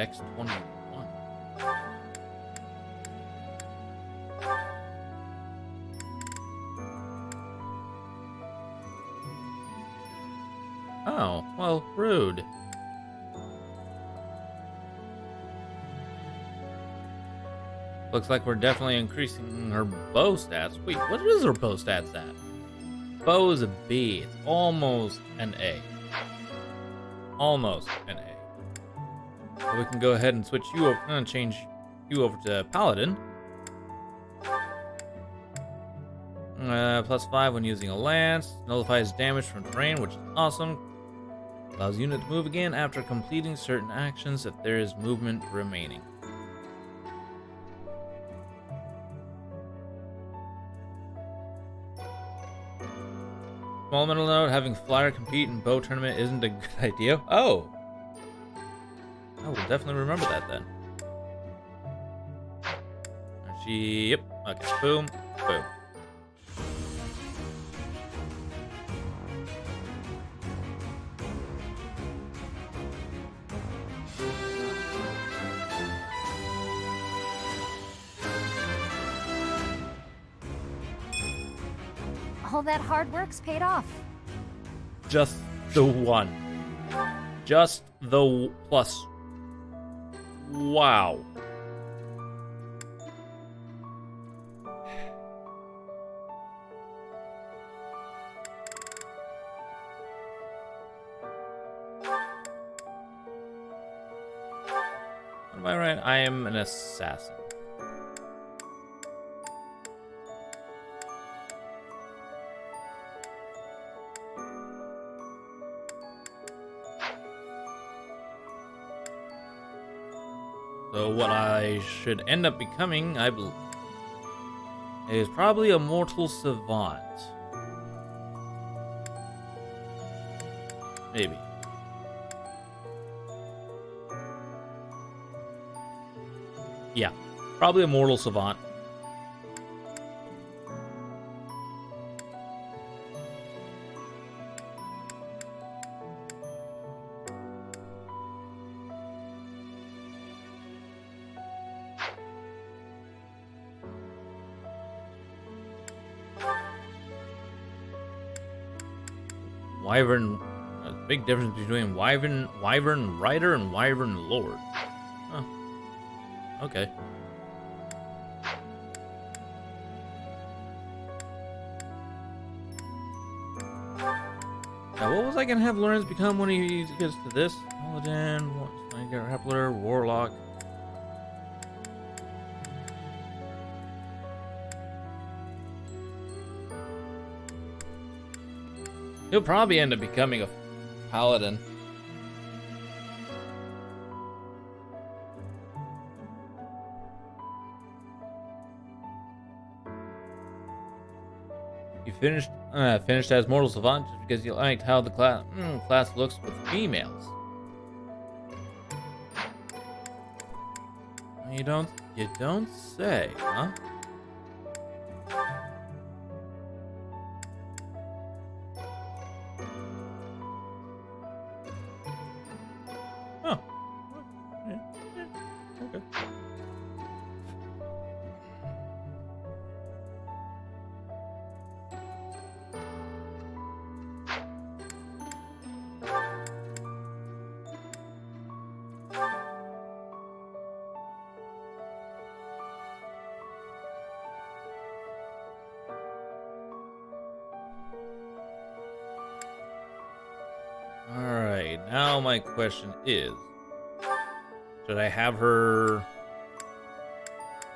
Dex 21. Oh, well, rude. Looks like we're definitely increasing her bow stats. Wait, what is her bow stats at? Bow is a B. It's almost an A. Almost an A. So we can go ahead and switch you over and change you over to Paladin. +5 when using a lance. Nullifies damage from terrain, which is awesome. Allows unit to move again after completing certain actions if there is movement remaining. Small mental note, having Flyer compete in bow tournament isn't a good idea. Oh! I will definitely remember that then. Yep. Okay, boom, boom. All that hard work's paid off. Just the one. Just the plus. Wow. Am I right? I am an assassin. So what I should end up becoming, I believe, is probably a mortal savant. Maybe. Yeah, probably a mortal savant. Wyvern, a big difference between Wyvern Rider and Wyvern Lord. Huh. Okay. Now, what was I gonna have Lawrence become when he gets to this? Paladin, Grappler, Warlock. He'll probably end up becoming a paladin. You finished as mortal savant just because you liked how the class looks with females. You don't say, huh? Okay. Alright, now my question is, should I have her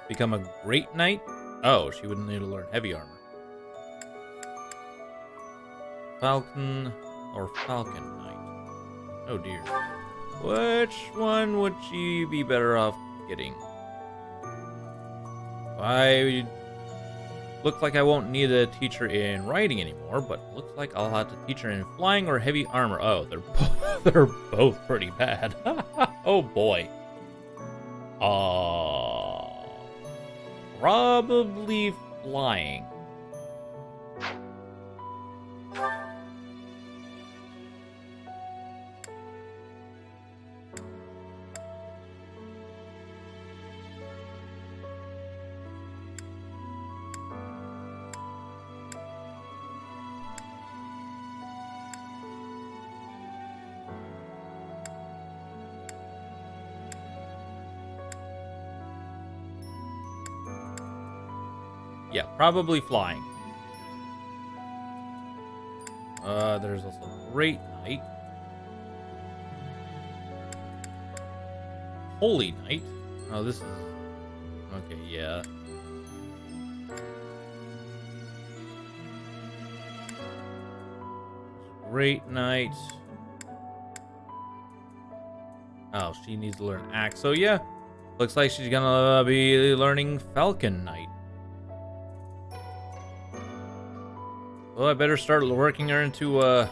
become a great knight? Oh, she wouldn't need to learn heavy armor. Falcon or Falcon Knight? Oh dear. Which one would she be better off getting? I look like I won't need to teach her in riding anymore, but looks like I'll have to teach her in flying or heavy armor. Oh, they're both pretty bad. Oh boy. Probably flying. Yeah, probably flying. There's also Great Knight. Holy Knight. Oh, this is... Okay, yeah. Great Knight. Oh, she needs to learn Axe. So, yeah. Looks like she's gonna be learning Falcon Knight. Well, I better start working her into,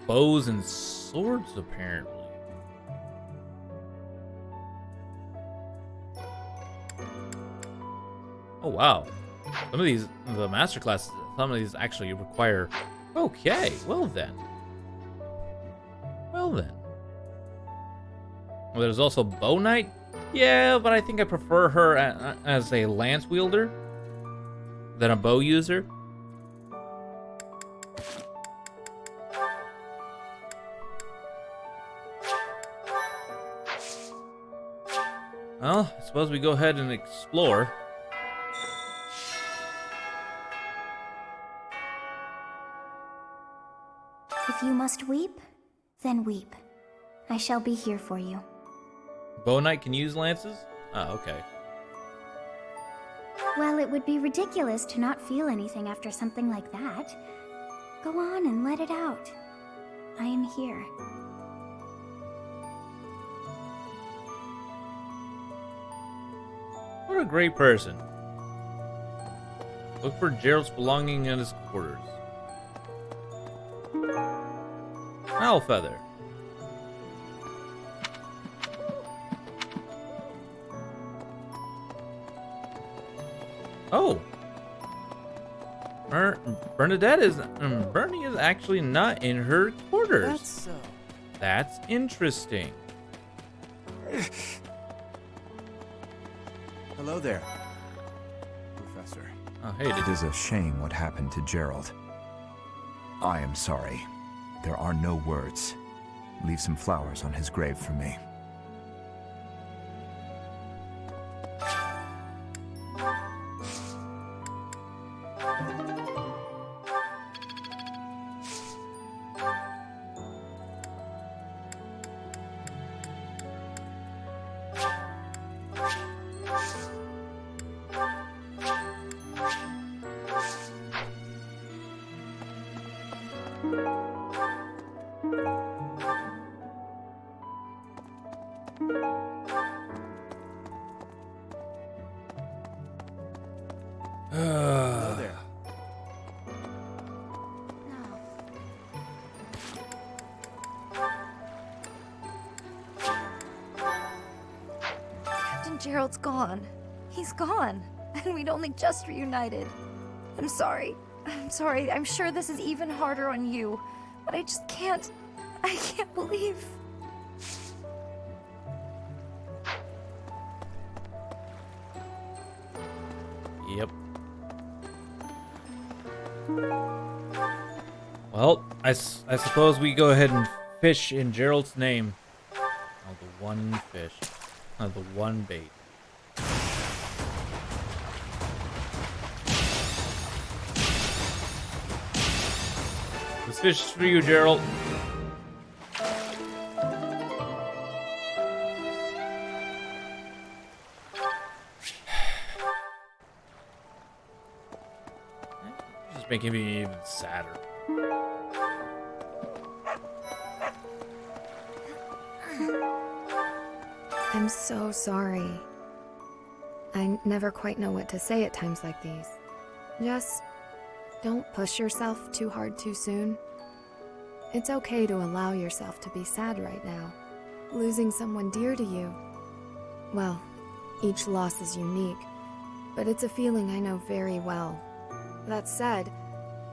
bows and swords, apparently. Oh, wow. Some of these, the master classes, some of these actually require... Okay, well then. Well then. Well, there's also Bow Knight. Yeah, but I think I prefer her as a lance wielder than a bow user. Well, I suppose we go ahead and explore. If you must weep, then weep. I shall be here for you. Bow Knight can use lances? Oh, okay. Well, it would be ridiculous to not feel anything after something like that. Go on and let it out. I am here. What a great person. Look for Gerald's belonging in his quarters. Owl feather. Oh. Bernadette is... Bernie is actually not in her quarters. That's so. That's interesting. Hello there, Professor. Oh, hey, It is a shame what happened to Gerald. I am sorry. There are no words. Leave some flowers on his grave for me. Hello there. Captain Gerald's gone. He's gone. And we'd only just reunited. I'm sorry. I'm sorry. I'm sure this is even harder on you. But I just can't. I can't believe. Yep. Well, I suppose we go ahead and fish in Gerald's name. Oh, the one fish. Oh, the one bait. This fish is for you, Gerald. Just making me even sadder. I'm so sorry. I never quite know what to say at times like these. Just don't push yourself too hard too soon. It's okay to allow yourself to be sad right now. Losing someone dear to you. Well, each loss is unique, but it's a feeling I know very well. That said,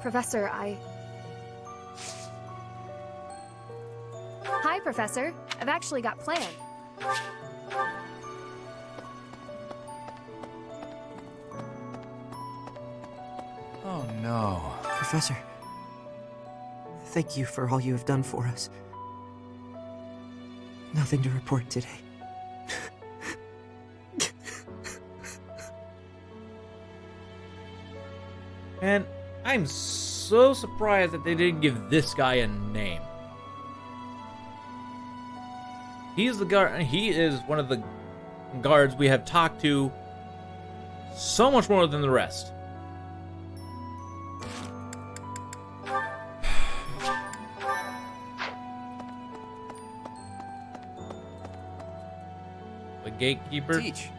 Professor, Hi, Professor. I've actually got plans. Oh no. Professor, thank you for all you have done for us. Nothing to report today. And I'm so surprised that they didn't give this guy a name. He's the guard. He is one of the guards we have talked to so much more than the rest. The gatekeeper. Teach.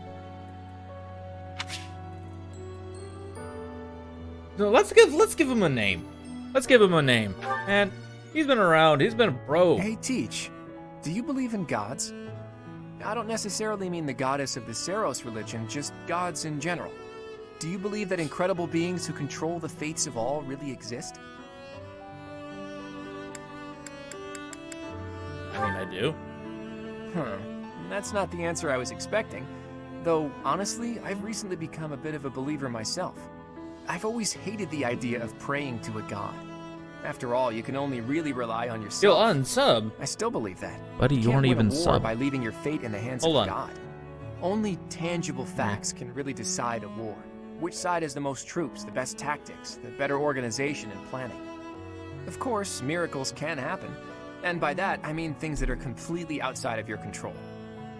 No, let's give him a name. Let's give him a name. And he's been around. He's been a bro. Hey, Teach, do you believe in gods? I don't necessarily mean the goddess of the Seros religion, just gods in general. Do you believe that incredible beings who control the fates of all really exist? I mean, I do. That's not the answer I was expecting. Though, honestly, I've recently become a bit of a believer myself. I've always hated the idea of praying to a god. After all, you can only really rely on yourself. Still unsub. I still believe that. Buddy, you can't aren't win even a war sub. by leaving your fate in the hands Hold of on. God. Only tangible facts can really decide a war. Which side has the most troops, the best tactics, the better organization and planning. Of course, miracles can happen. And by that, I mean things that are completely outside of your control.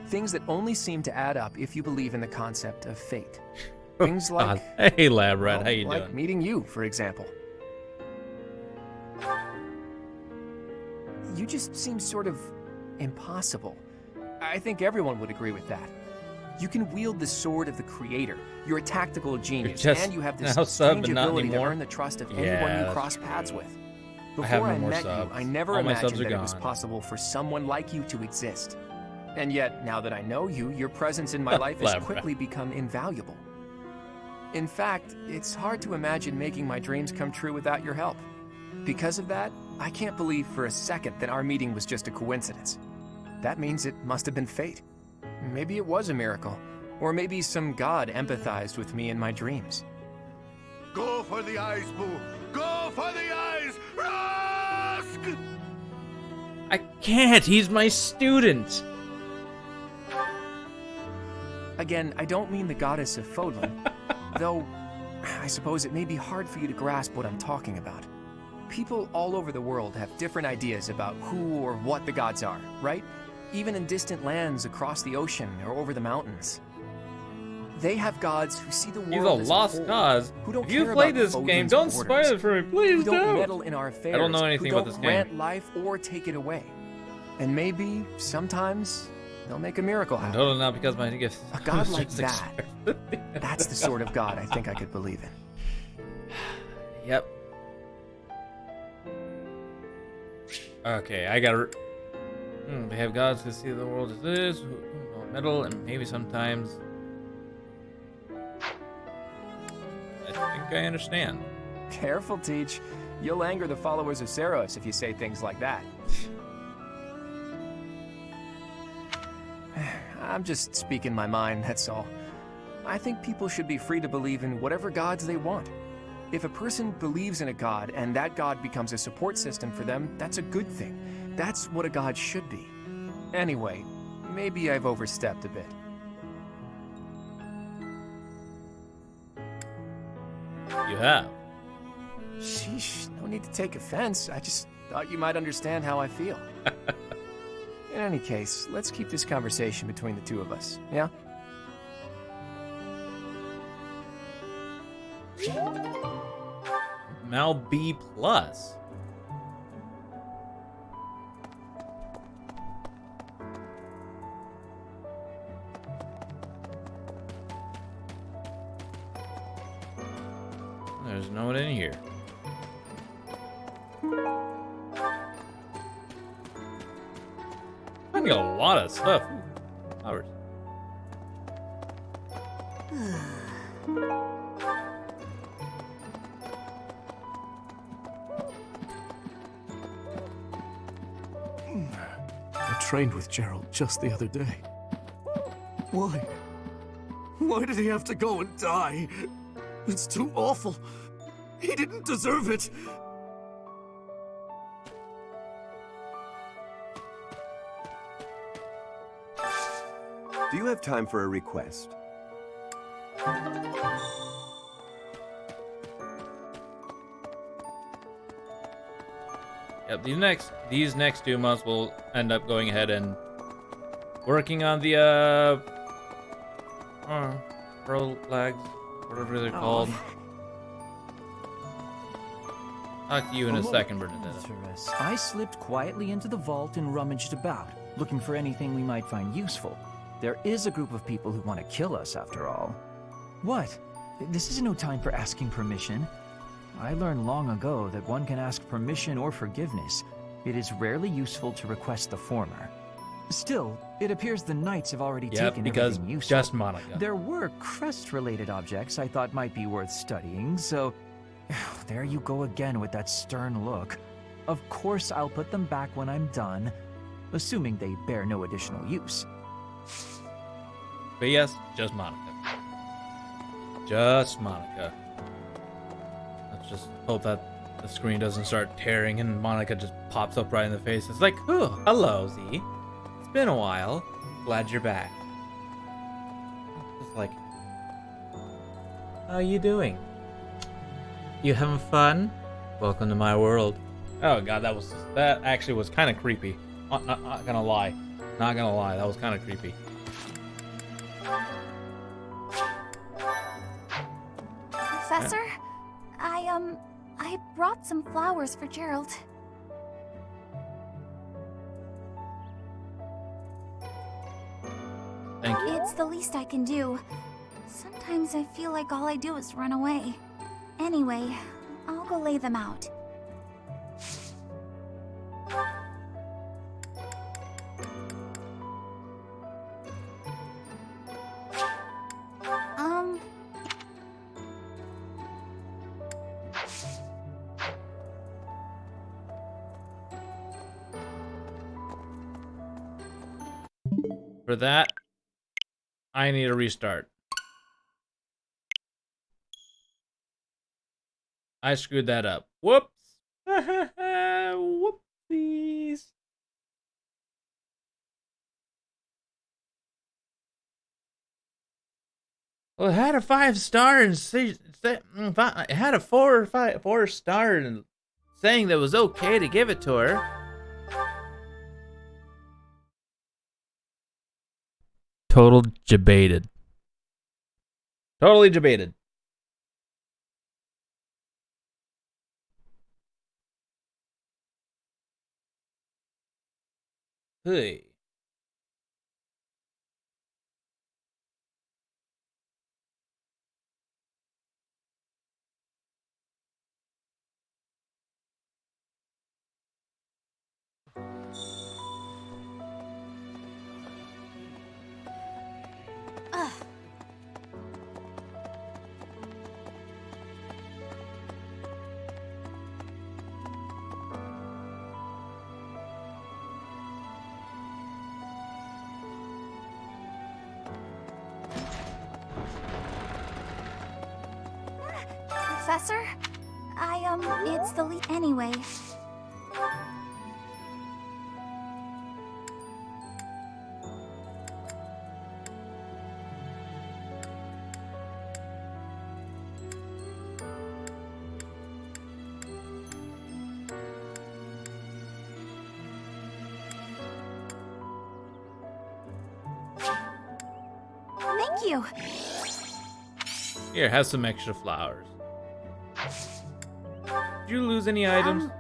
Things that only seem to add up if you believe in the concept of fate. Things like... Hey, Lab Rat, well, how you like doing? meeting you, for example. You just seem sort of impossible. I think everyone would agree with that. You can wield the sword of the creator. You're a tactical genius, just and you have this now sub, strange but not ability to anymore. earn the trust of Yeah, anyone you that's cross true. paths with. I have Before no I more met subs. you, I never All my subs imagined are that it was gone. possible for someone like you to exist. And yet, now that I know you, your presence in my life has Lab rat. quickly become invaluable. In fact, it's hard to imagine making my dreams come true without your help. Because of that, I can't believe for a second that our meeting was just a coincidence. That means it must have been fate. Maybe it was a miracle. Or maybe some god empathized with me in my dreams. Go for the eyes, Boo! Go for the eyes! Rask! I can't. He's my student. Again, I don't mean the goddess of Fodlan, though I suppose it may be hard for you to grasp what I'm talking about. People all over the world have different ideas about who or what the gods are, right? Even in distant lands across the ocean or over the mountains. They have gods who see the world He's a as lost whole, cause. who don't If you care played about this Fodlan's game, don't borders, spoil it for me. Please who don't don't. meddle in our affairs, don't know anything who about don't this game. grant life or take it away. And maybe, sometimes, they'll make a miracle happen. Totally not because my gift. A god was like just that. That's the sort of god I think I could believe in. Yep. Okay, I gotta. They have gods to see the world as this, who don't meddle, and maybe sometimes. I think I understand. Careful, Teach. You'll anger the followers of Seros if you say things like that. I'm just speaking my mind, that's all. I think people should be free to believe in whatever gods they want. If a person believes in a god and that god becomes a support system for them, that's a good thing. That's what a god should be. Anyway, maybe I've overstepped a bit. You have. Sheesh, no need to take offense. I just thought you might understand how I feel. In any case, let's keep this conversation between the two of us, yeah? Mal B plus. There's no one in here. I got a lot of stuff. Ooh, flowers. I trained with Gerald just the other day. Why? Why did he have to go and die? It's too awful. He didn't deserve it. Do you have time for a request? Yep, these next 2 months we'll end up going ahead and working on the pearl legs, whatever they're called. Talk to you in a second, Bernadette. I slipped quietly into the vault and rummaged about, looking for anything we might find useful. There is a group of people who want to kill us, after all. What? This is no time for asking permission. I learned long ago that one can ask permission or forgiveness. It is rarely useful to request the former. Still, it appears the knights have already taken because everything useful. just Monica. There were crest-related objects I thought might be worth studying, so... There you go again with that stern look. Of course I'll put them back when I'm done, assuming they bear no additional use. But yes, just Monica. Just Monica. Let's just hope that the screen doesn't start tearing and Monica just pops up right in the face. It's like, oh, hello, Z. It's been a while. Glad you're back. Just like, how you doing? You having fun? Welcome to my world. Oh god, that actually was kind of creepy. Not gonna lie. Not gonna lie, that was kind of creepy. Professor, I brought some flowers for Gerald. Thank you. It's the least I can do. Sometimes I feel like all I do is run away. Anyway, I'll go lay them out. For that, I need a restart. I screwed that up. Whoops. Whoopsies. Well, it had a 5-star and it had a 4-star and saying that it was okay to give it to her. Total debated. Totally debated. Hey. Professor, it's the lead anyway. Thank you. Here, have some extra flowers. Did you lose any items?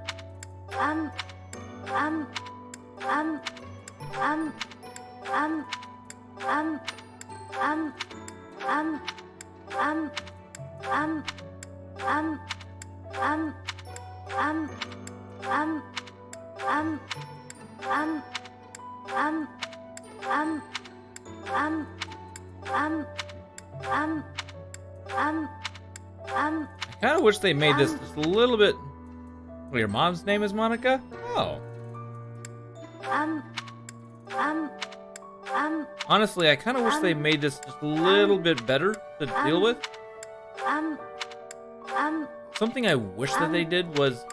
I kind of wish they made this just a little bit. Well, your mom's name is Monica? Oh. Honestly, I kind of wish they made this just a little bit better to deal with. Something I wish that they did was.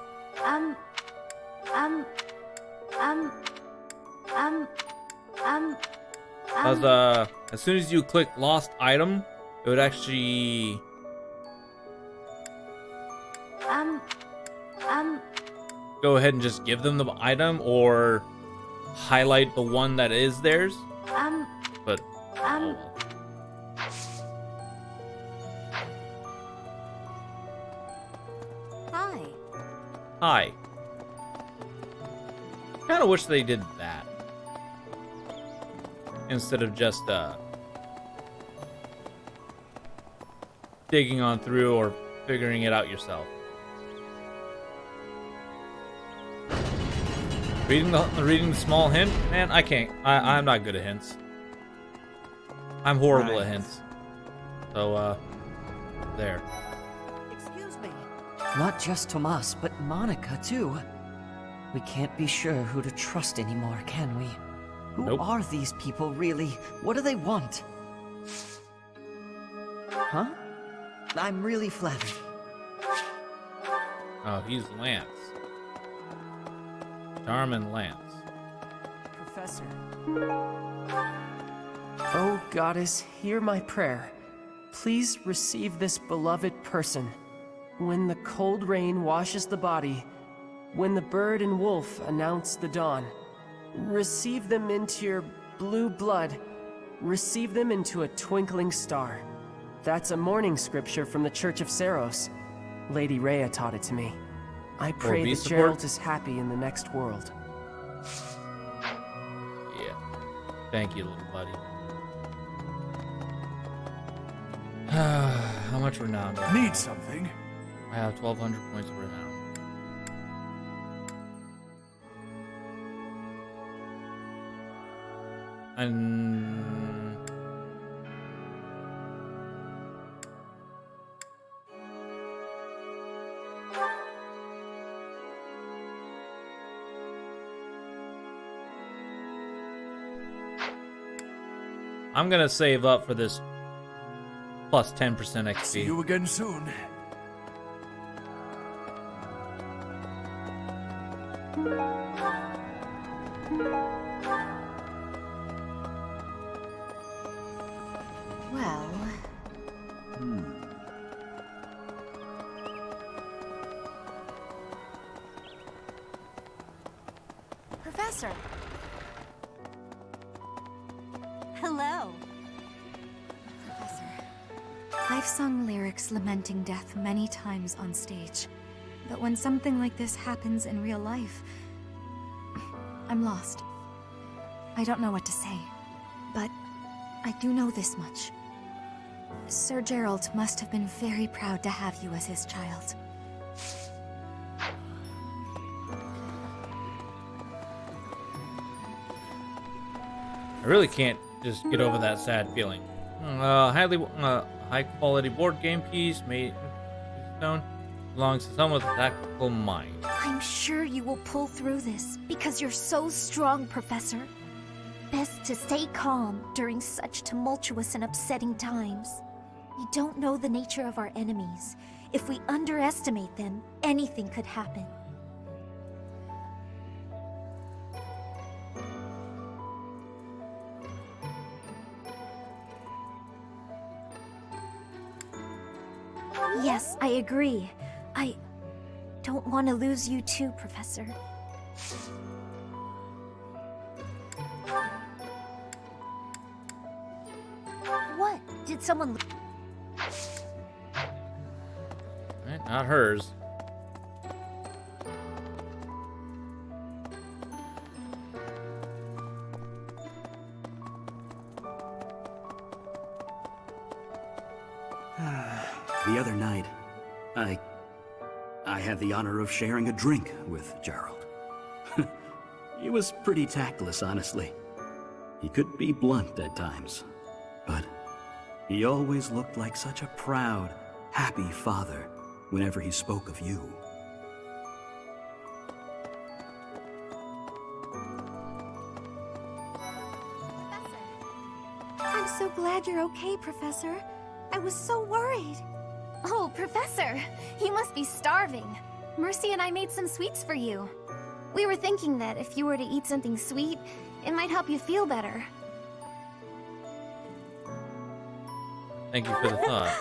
As soon as you click lost item, it would actually. go ahead and just give them the item or highlight the one that is theirs. But oh well. Hi. Hi. Kind of wish they did that instead of just digging on through or figuring it out yourself. Reading the small hint, man. I can't. I'm not good at hints. I'm horrible at hints. So there. Excuse me. Not just Tomas, but Monica, too. We can't be sure who to trust anymore, can we? Who Nope. are these people, really? What do they want? Huh? I'm really flattered. Oh, he's Lance. Charmin Lance. Professor. Oh, Goddess, hear my prayer. Please receive this beloved person. When the cold rain washes the body, when the bird and wolf announce the dawn, receive them into your blue blood, receive them into a twinkling star. That's a morning scripture from the Church of Seros. Lady Rhea taught it to me. I pray that support? Geralt is happy in the next world. Yeah. Thank you, little buddy. How much renown do I have? Need something? I have 1,200 points of renown. And I'm gonna save up for this plus 10% XP. See you again soon. Well, Professor. Hello. Professor, I've sung lyrics lamenting death many times on stage. But when something like this happens in real life, I'm lost. I don't know what to say. But I do know this much. Sir Gerald must have been very proud to have you as his child. I really can't just get over that sad feeling. High quality board game piece made stone belongs to someone with a tactical mind. I'm sure you will pull through this because you're so strong, Professor. Best to stay calm during such tumultuous and upsetting times. You don't know the nature of our enemies. If we underestimate them, anything could happen. Yes, I agree. I don't want to lose you too, Professor. What? Did someone... Not hers. The other night, I had the honor of sharing a drink with Gerald. He was pretty tactless, honestly. He could be blunt at times, but he always looked like such a proud, happy father whenever he spoke of you. I'm so glad you're okay, Professor. I was so worried. Oh, Professor, you must be starving. Mercy and I made some sweets for you. We were thinking that if you were to eat something sweet, it might help you feel better. Thank you for the thought.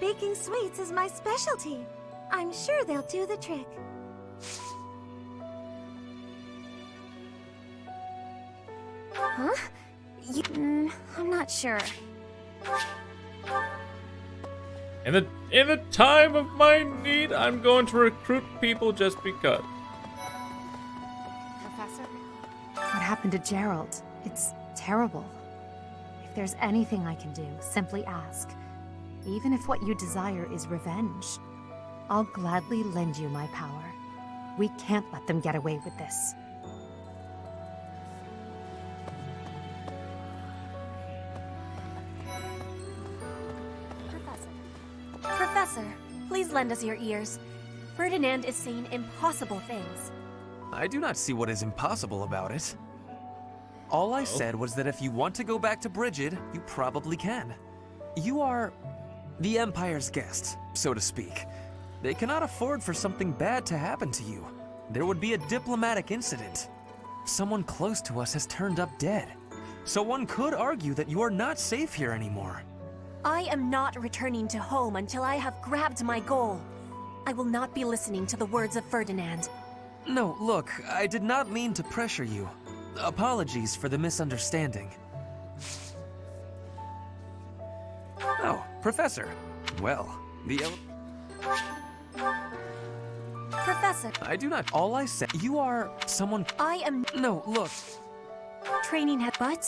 Baking sweets is my specialty. I'm sure they'll do the trick. Huh? I'm not sure. In the time of my need, I'm going to recruit people just because. Professor? What happened to Gerald? It's terrible. If there's anything I can do, simply ask. Even if what you desire is revenge, I'll gladly lend you my power. We can't let them get away with this. Professor, please lend us your ears. Ferdinand is saying impossible things. I do not see what is impossible about it. All I said was that if you want to go back to Brigid, you probably can. You are the Empire's guest, so to speak. They cannot afford for something bad to happen to you. There would be a diplomatic incident. Someone close to us has turned up dead. So one could argue that you are not safe here anymore. I am not returning to home until I have grabbed my goal. I will not be listening to the words of Ferdinand. No, look, I did not mean to pressure you. Apologies for the misunderstanding. Oh, Professor. Well, Professor. I do not. All I said. You are someone. I am. No, look. Training head, but.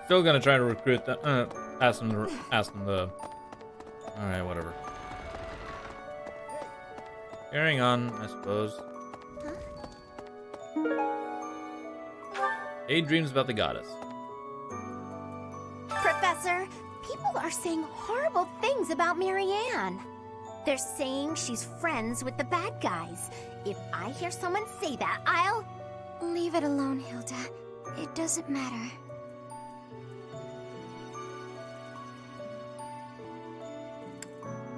Still gonna try to recruit them. Ask them to. All right, whatever. Carrying on, I suppose. Daydreams about the goddess. Professor, people are saying horrible things about Marianne. They're saying she's friends with the bad guys. If I hear someone say that, I'll... Leave it alone, Hilda. It doesn't matter.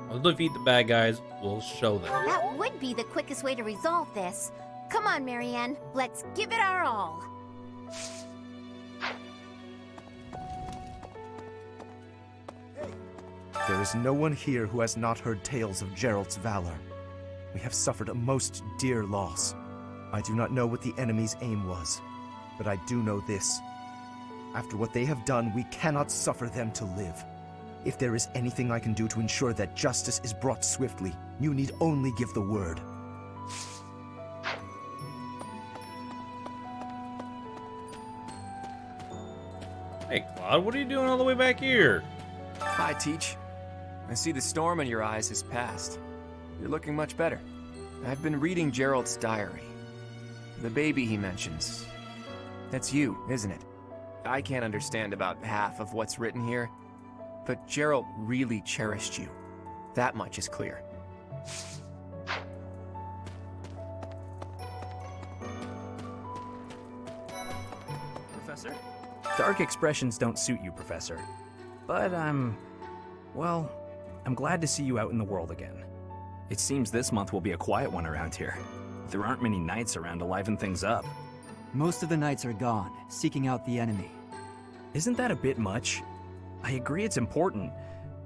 We'll defeat the bad guys. We'll show them. That would be the quickest way to resolve this. Come on, Marianne. Let's give it our all. There is no one here who has not heard tales of Gerald's valor. We have suffered a most dear loss. I do not know what the enemy's aim was, but I do know this. After what they have done, we cannot suffer them to live. If there is anything I can do to ensure that justice is brought swiftly, you need only give the word. Hey, Claude, what are you doing all the way back here? Hi, Teach. I see the storm in your eyes has passed. You're looking much better. I've been reading Gerald's diary. The baby he mentions. That's you, isn't it? I can't understand about half of what's written here, but Gerald really cherished you. That much is clear. Professor? Dark expressions don't suit you, Professor. But I'm glad to see you out in the world again. It seems this month will be a quiet one around here. There aren't many knights around to liven things up. Most of the knights are gone, seeking out the enemy. Isn't that a bit much? I agree it's important,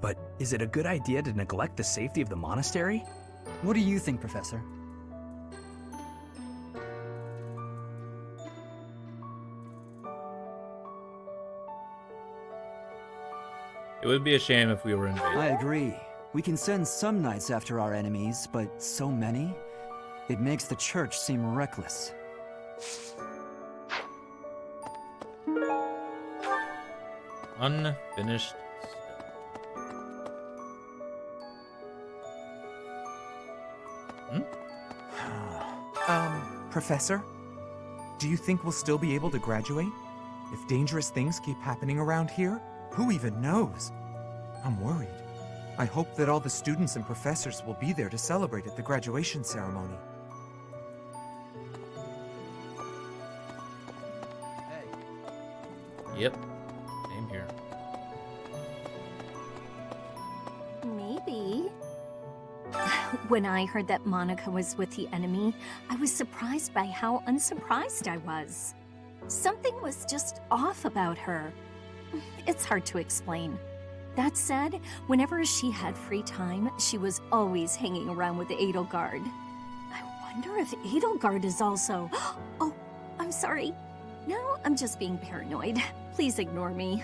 but is it a good idea to neglect the safety of the monastery? What do you think, Professor? It would be a shame if we were invaded. I agree. We can send some knights after our enemies, but so many? It makes the church seem reckless. Unfinished Professor? Do you think we'll still be able to graduate? If dangerous things keep happening around here, who even knows? I'm worried. I hope that all the students and professors will be there to celebrate at the graduation ceremony. Yep. Same here. Maybe. When I heard that Monica was with the enemy, I was surprised by how unsurprised I was. Something was just off about her. It's hard to explain. That said, whenever she had free time, she was always hanging around with the Edelgard. I wonder if Edelgard is also... Oh, I'm sorry. No, I'm just being paranoid. Please ignore me.